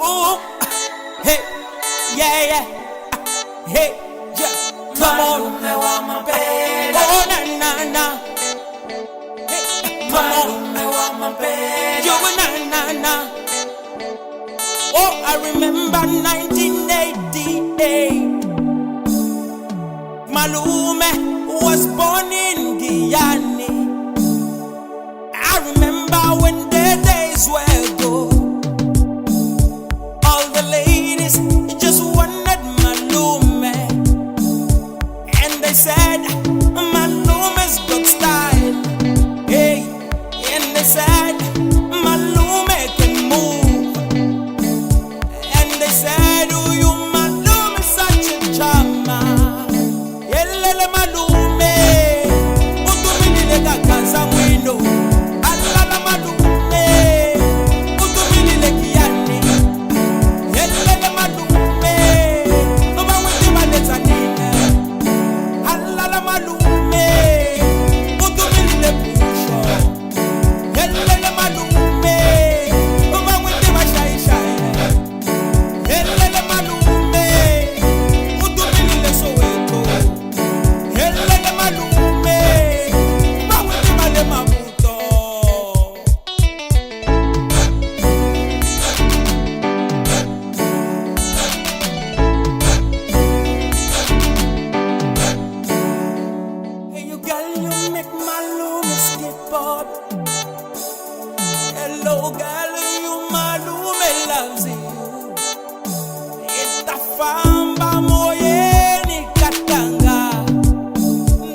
Ooh, hey, yeah, yeah, hey, yeah, come on. Oh, na, na, na. Hey, come on. You na, na, na. Oh, I remember 1988. Malume was born in Guyana. I remember when the days were good. All the ladies just wanted Malume, and they said Malume's got style. Hey, and they said Malume can move, and they said, "Oh, you Malume is such a charmer." Yelele Malume, utumilile kakaza mwino. Alala Malume, utumilile kiani. Yelele Malume, oba wete maleta nina. Alala Malume, utumilile pusho. Yelele Malume, oba wete mashaishae. Yelele Malume, utumilile Soweto. Yelele Malume, oba wete male Maputo. Hey, you girl, you make Malume skip up. Hello, girl, you Malume loves you. Itafamba moyeni katanga.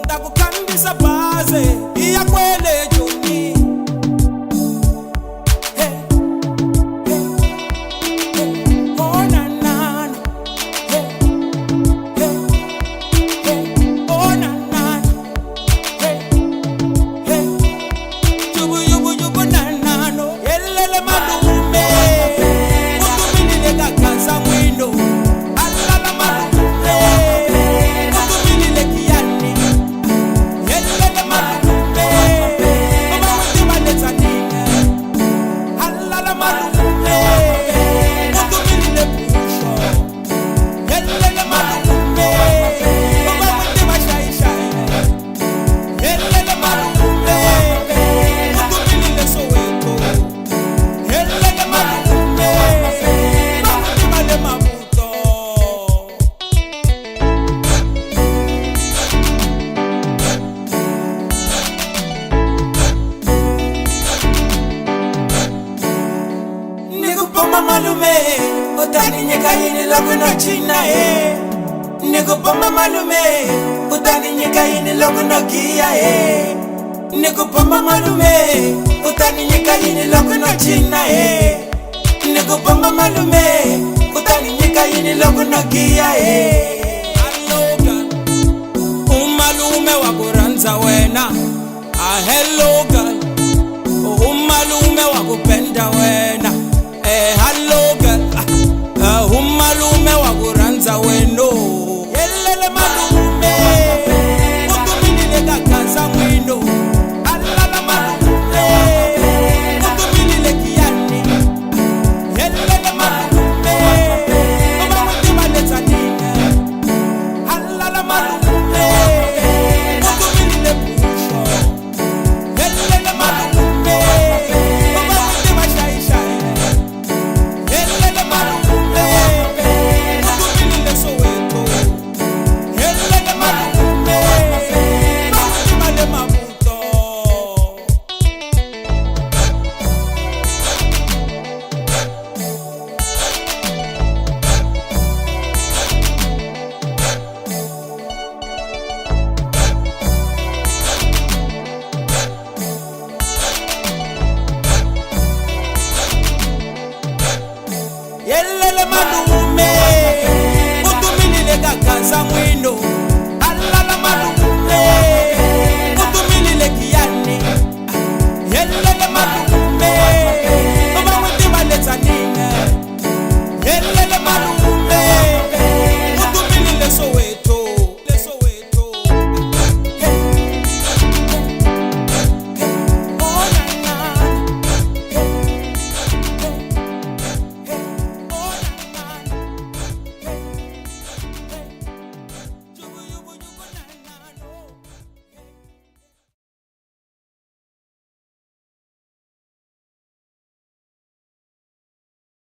Ndakukambisa baze iya kwele joni. Hey, hey, hey, oh na na na. Hey, hey, hey, oh na na na. Hey, hey, yubu yubu yubu na na no. Yelele Malume, utumilile kakaza mwino. Alala Malume, utumilile kiani. Yelele Malume, oba wete maleta nina. Alala Malume, utumilile pusho. Yelele Malume, oba wete mashaishae. Yelele Malume, utumilile Soweto. Yelele Malume, oba wete male Maputo. Nikupoma Malume, utani nyeka yini loko no China Nikupoma Malume, utani nyeka yini loko no Gia Nikupoma Malume, utani nyeka yini loko no China Nikupoma Malume, utani nyeka yini loko no Gia Aloga, umalume wakuranza wena. Hello girl.